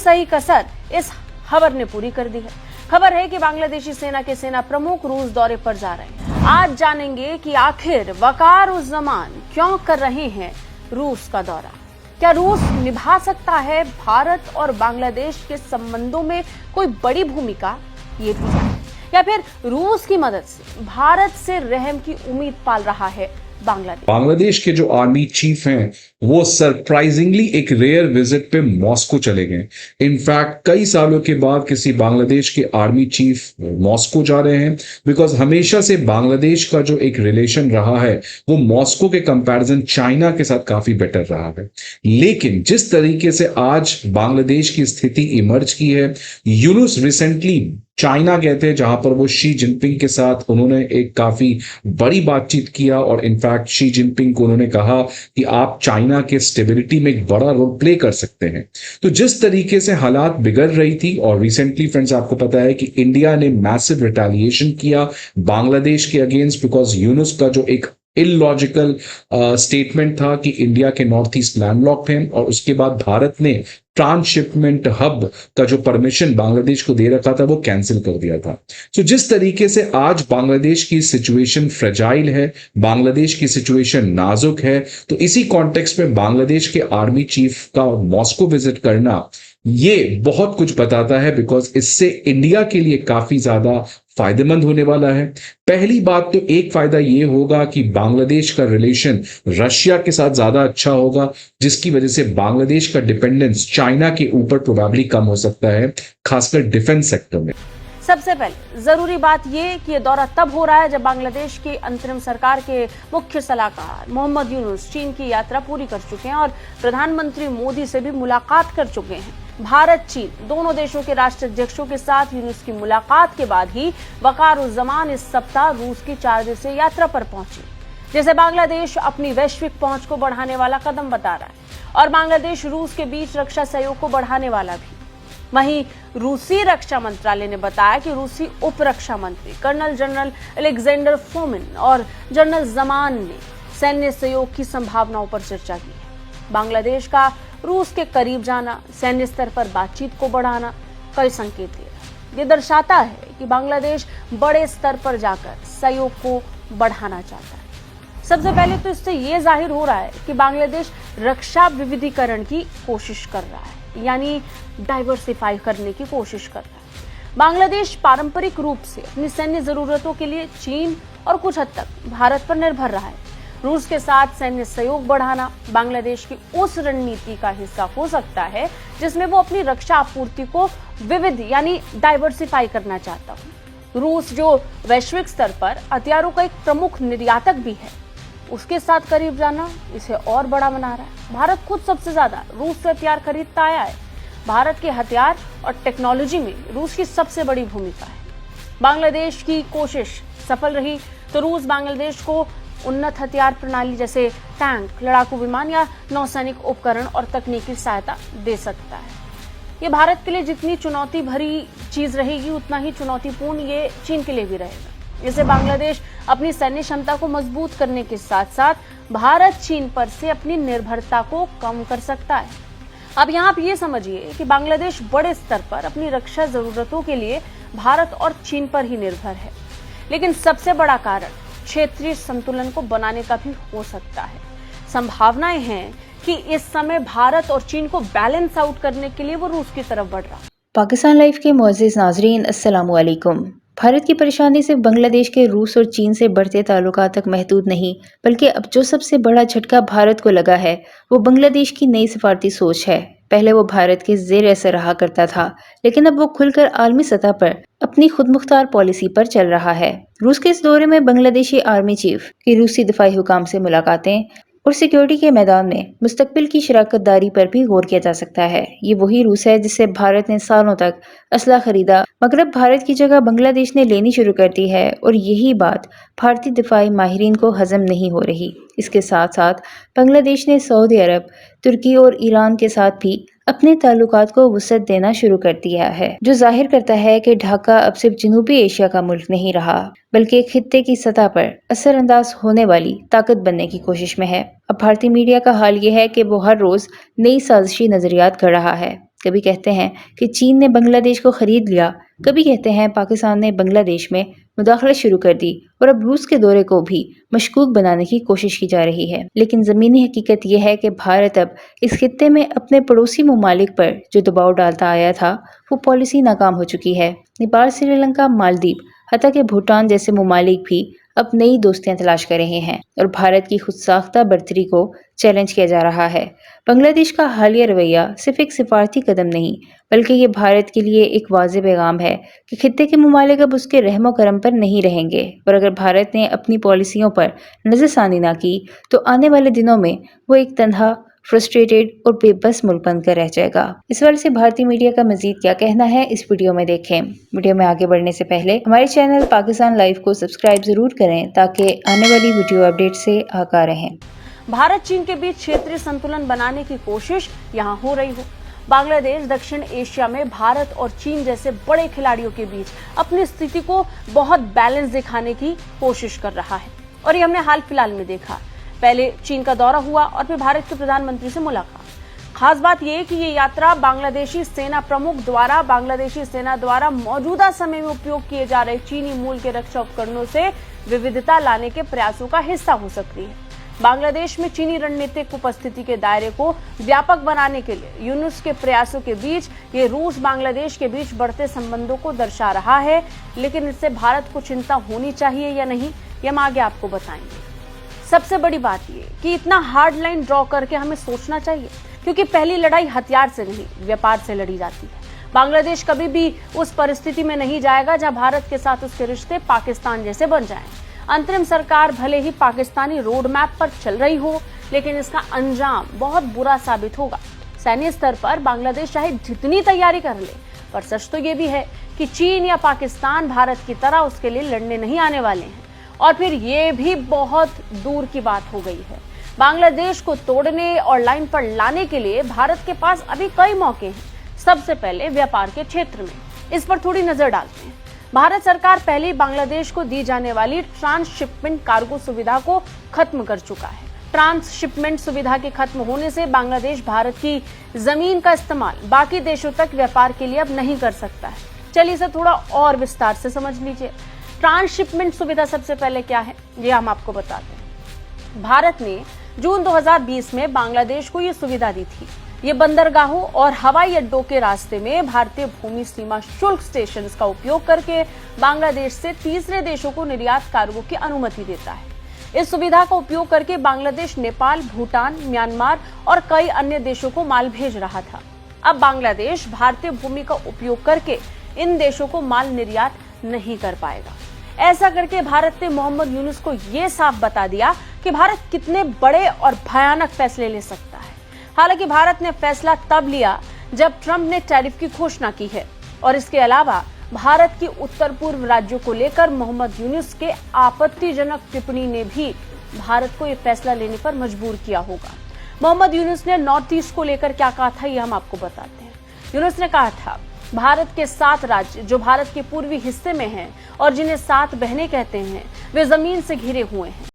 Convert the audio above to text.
सही कसर इस खबर ने पूरी कर दी है। खबर है कि बांग्लादेशी सेना के सेना प्रमुख रूस दौरे पर जा रहे हैं। आज जानेंगे कि आखिर वकारुज़्ज़मान क्यों कर रहे हैं रूस का दौरा। क्या रूस निभा सकता है भारत और बांग्लादेश के संबंधों में कोई बड़ी भूमिका, ये भी जानें। या फिर रूस की मदद से भारत से रहम की उम्मीद पाल रहा है बांग्लादेश के जो आर्मी चीफ हैं वो सरप्राइजिंगली एक रेयर विजिट पे मॉस्को चले गए। इनफैक्ट कई सालों के बाद किसी बांग्लादेश के आर्मी चीफ मॉस्को जा रहे हैं, बिकॉज हमेशा से बांग्लादेश का जो एक रिलेशन रहा है वो मॉस्को के कंपैरिजन चाइना के साथ काफी बेटर रहा है। लेकिन जिस तरीके से आज बांग्लादेश की स्थिति इमर्ज की है, यूनुस रिसेंटली चाइना गए थे जहां पर वो शी जिनपिंग के साथ उन्होंने एक काफी बड़ी बातचीत किया और इनफैक्ट शी जिनपिंग को उन्होंने कहा कि आप चाइना के स्टेबिलिटी में एक बड़ा रोल प्ले कर सकते हैं। तो जिस तरीके से हालात बिगड़ रही थी, और रिसेंटली फ्रेंड्स आपको पता है कि इंडिया ने मैसिव रिटेलिएशन किया बांग्लादेश के अगेंस्ट, बिकॉज यूनुस का जो एक इलॉजिकल स्टेटमेंट था कि इंडिया के नॉर्थ ईस्ट लैंडलॉक्ड हैं, और उसके बाद भारत ने ट्रांसशिपमेंट हब का जो परमिशन बांग्लादेश को दे रखा था वो कैंसिल कर दिया था। तो जिस तरीके से आज बांग्लादेश की सिचुएशन फ्रेजाइल है, बांग्लादेश की सिचुएशन नाजुक है, तो इसी कॉन्टेक्स्ट में बांग्लादेश के आर्मी चीफ का मॉस्को विजिट करना ये बहुत कुछ बताता है, बिकॉज इससे इंडिया के लिए काफी ज्यादा फायदेमंद होने वाला है। पहली बात तो एक फायदा ये होगा कि बांग्लादेश का रिलेशन रशिया के साथ ज्यादा अच्छा होगा, जिसकी वजह से बांग्लादेश का डिपेंडेंस चाइना के ऊपर प्रोबेबली कम हो सकता है, खासकर डिफेंस सेक्टर में। सबसे पहले जरूरी बात यह कि यह दौरा तब हो रहा है जब बांग्लादेश की अंतरिम सरकार के मुख्य सलाहकार मोहम्मद यूनुस चीन की यात्रा पूरी कर चुके हैं और प्रधानमंत्री मोदी से भी मुलाकात कर चुके हैं। भारत चीन दोनों देशों के राष्ट्राध्यक्षों के साथ यूनुस की मुलाकात के बाद ही वकारुज़्ज़मान इस सप्ताह रूस की 4 दिवसीय यात्रा पर पहुंची, जिसे बांग्लादेश अपनी वैश्विक पहुंच को बढ़ाने वाला कदम बता रहा है और बांग्लादेश रूस के बीच रक्षा सहयोग को बढ़ाने वाला भी। वहीं रूसी रक्षा मंत्रालय ने बताया कि रूसी उप रक्षा मंत्री कर्नल जनरल अलेक्जेंडर फोमिन और जनरल जमान ने सैन्य सहयोग की संभावनाओं पर चर्चा की है। बांग्लादेश का रूस के करीब जाना, सैन्य स्तर पर बातचीत को बढ़ाना कई संकेत दे रहा है। ये दर्शाता है कि बांग्लादेश बड़े स्तर पर जाकर सहयोग को बढ़ाना चाहता है। सबसे पहले तो इससे ये जाहिर हो रहा है कि बांग्लादेश रक्षा विविधीकरण की कोशिश कर रहा है, यानी डाइवर्सिफाई करने की कोशिश कर रहा है। बांग्लादेश पारंपरिक रूप से अपनी सैन्य जरूरतों के लिए चीन और कुछ हद तक भारत पर निर्भर रहा है। रूस के साथ सैन्य सहयोग बढ़ाना बांग्लादेश की उस रणनीति का हिस्सा हो सकता है जिसमें वो अपनी रक्षा आपूर्ति को विविध यानी डाइवर्सिफाई करना चाहता है। रूस जो वैश्विक स्तर पर हथियारों का एक प्रमुख निर्यातक भी है, उसके साथ करीब जाना इसे और बड़ा बना रहा है। भारत खुद सबसे ज्यादा रूस से हथियार खरीदता आया है। भारत के हथियार और टेक्नोलॉजी में रूस की सबसे बड़ी भूमिका है। बांग्लादेश की कोशिश सफल रही तो रूस बांग्लादेश को उन्नत हथियार प्रणाली जैसे टैंक, लड़ाकू विमान या नौसैनिक उपकरण और तकनीकी सहायता दे सकता है। ये भारत के लिए जितनी चुनौती भरी चीज रहेगी उतना ही चुनौतीपूर्ण ये चीन के लिए भी रहेगा। इससे बांग्लादेश अपनी सैन्य क्षमता को मजबूत करने के साथ साथ भारत चीन पर से अपनी निर्भरता को कम कर सकता है। अब यहाँ आप ये समझिए कि बांग्लादेश बड़े स्तर पर अपनी रक्षा जरूरतों के लिए भारत और चीन पर ही निर्भर है, लेकिन सबसे बड़ा कारण क्षेत्रीय संतुलन को बनाने का भी हो सकता है। संभावनाएं हैं कि इस समय भारत और चीन को बैलेंस आउट करने के लिए वो रूस की तरफ बढ़ रहा है। पाकिस्तान लाइव के मुअज़्ज़िज़ नाज़रीन, अस्सलामु अलैकुम। भारत की परेशानी सिर्फ बांग्लादेश के रूस और चीन से बढ़ते ताल्लुकात तक महदूद नहीं, बल्कि अब जो सबसे बड़ा झटका भारत को लगा है वो बांग्लादेश की नई सफारती सोच है। पहले वो भारत के ज़ेर असर रहा करता था, लेकिन अब वो खुलकर आलमी सतह पर अपनी खुद मुख्तार पॉलिसी पर चल रहा है। रूस के इस दौरे में बांग्लादेशी आर्मी चीफ की रूसी दिफाई हुकाम से मुलाकातें और सिक्योरिटी के मैदान में मुस्तकबिल की शराकत दारी पर भी गौर किया जा सकता है। ये वही रूस है जिससे भारत ने सालों तक असला खरीदा, मगर अब भारत की जगह बांग्लादेश ने लेनी शुरू कर दी है और यही बात भारतीय दिफाई माहिरीन को हजम नहीं हो रही। इसके साथ साथ बांग्लादेश ने सऊदी अरब, तुर्की और ईरान के साथ भी अपने ताल्लुकात को वुसअत देना शुरू कर दिया है, जो जाहिर करता है कि ढाका अब सिर्फ जनूबी एशिया का मुल्क नहीं रहा, बल्कि खित्ते की सतह पर असरअंदाज होने वाली ताकत बनने की कोशिश में है। अब भारतीय मीडिया का हाल ये है कि वो हर रोज नई साजिशी नजरियात कर रहा है। कभी कहते हैं कि चीन ने बांग्लादेश को खरीद लिया, कभी कहते हैं पाकिस्तान ने बांग्लादेश में मुदाखलत शुरू कर दी और अब रूस के दौरे को भी मशकूक बनाने की कोशिश की जा रही है। लेकिन ज़मीनी हकीकत यह है कि भारत अब इस खित्ते में अपने पड़ोसी ममालिक पर जो दबाव डालता आया था, वो पॉलिसी नाकाम हो चुकी है। नेपाल, श्रीलंका, मालदीव, हत्ता के भूटान जैसे ममालिक भी अब नई दोस्तियां तलाश कर रहे हैं और भारत की खुद साख्ता बर्तरी को चैलेंज किया जा रहा है। बांग्लादेश का हालिया रवैया सिर्फ एक सिफारती कदम नहीं, बल्कि ये भारत के लिए एक वाज़ेह पैगाम है कि खित्ते के ममालिक अब उसके रहमो करम पर नहीं रहेंगे और अगर भारत ने अपनी पॉलिसियों पर नज़रसानी ना की तो आने वाले दिनों में वो एक तन्हा, फ्रस्ट्रेटेड और बेबस मुल्क बनकर रह जाएगा। इस हवाले से भारतीय मीडिया का मजीद क्या कहना है, इस वीडियो में देखें। वीडियो में आगे बढ़ने से पहले हमारे चैनल पाकिस्तान लाइव को सब्सक्राइब जरूर करें ताकि आने वाली वीडियो अपडेट से आगाह रहें। भारत चीन के बीच क्षेत्रीय संतुलन बनाने की कोशिश यहाँ हो रही हो। बांग्लादेश दक्षिण एशिया में भारत और चीन जैसे बड़े खिलाड़ियों के बीच अपनी स्थिति को बहुत बैलेंस दिखाने की कोशिश कर रहा है और ये हमने हाल फिलहाल में देखा। पहले चीन का दौरा हुआ और फिर भारत के प्रधानमंत्री से मुलाकात। खास बात यह कि ये यात्रा बांग्लादेशी सेना प्रमुख द्वारा बांग्लादेशी सेना द्वारा मौजूदा समय में उपयोग किए जा रहे चीनी मूल के रक्षा उपकरणों से विविधता लाने के प्रयासों का हिस्सा हो सकती है। बांग्लादेश में चीनी रणनीतिक उपस्थिति के दायरे को व्यापक बनाने के लिए यूनुस के प्रयासों के बीच ये रूस बांग्लादेश के बीच बढ़ते संबंधों को दर्शा रहा है। लेकिन इससे भारत को चिंता होनी चाहिए या नहीं, ये हम आगे आपको बताएंगे। सबसे बड़ी बात ये कि इतना हार्ड लाइन ड्रॉ करके हमें सोचना चाहिए, क्योंकि पहली लड़ाई हथियार से नहीं, व्यापार से लड़ी जाती है। बांग्लादेश कभी भी उस परिस्थिति में नहीं जाएगा जहां भारत के साथ उसके रिश्ते पाकिस्तान जैसे बन जाएं। अंतरिम सरकार भले ही पाकिस्तानी रोड मैप पर चल रही हो, लेकिन इसका अंजाम बहुत बुरा साबित होगा। सैन्य स्तर पर बांग्लादेश चाहे जितनी तैयारी कर ले, पर सच तो ये भी है कि चीन या पाकिस्तान भारत की तरह उसके लिए लड़ने नहीं आने वाले हैं। और फिर ये भी बहुत दूर की बात हो गई है। बांग्लादेश को तोड़ने और लाइन पर लाने के लिए भारत के पास अभी कई मौके हैं। सबसे पहले व्यापार के क्षेत्र में, इस पर थोड़ी नजर डालते हैं। भारत सरकार पहले बांग्लादेश को दी जाने वाली ट्रांसशिपमेंट कार्गो सुविधा को खत्म कर चुका है। ट्रांसशिपमेंट सुविधा के खत्म होने से बांग्लादेश भारत की जमीन का इस्तेमाल बाकी देशों तक व्यापार के लिए अब नहीं कर सकता है। चलिए इसे थोड़ा और विस्तार से समझ लीजिए। ट्रांसशिपमेंट सुविधा सबसे पहले क्या है, ये हम आपको बताते हैं। भारत ने जून 2020 में बांग्लादेश को ये सुविधा दी थी। ये बंदरगाहों और हवाई अड्डों के रास्ते में भारतीय भूमि सीमा शुल्क स्टेशंस का उपयोग करके बांग्लादेश से तीसरे देशों को निर्यात कार्गो की अनुमति देता है। इस सुविधा का उपयोग करके बांग्लादेश नेपाल, भूटान, म्यांमार और कई अन्य देशों को माल भेज रहा था। अब बांग्लादेश भारतीय भूमि का उपयोग करके इन देशों को माल निर्यात नहीं कर पाएगा। ऐसा करके भारत ने मोहम्मद यूनुस को ये साफ बता दिया कि भारत कितने बड़े और भयानक फैसले ले सकता है। हालांकि भारत ने फैसला तब लिया जब ट्रंप ने टैरिफ की घोषणा की है और इसके अलावा भारत की उत्तर पूर्व राज्यों को लेकर मोहम्मद यूनुस के आपत्तिजनक टिप्पणी ने भी भारत को यह फैसला लेने पर मजबूर किया होगा। मोहम्मद यूनुस ने नॉर्थ ईस्ट को लेकर क्या कहा था, ये हम आपको बताते हैं। यूनुस ने कहा था, भारत के 7 राज्य जो भारत के पूर्वी हिस्से में हैं और जिन्हें 7 बहनें कहते हैं, वे जमीन से घिरे हुए हैं।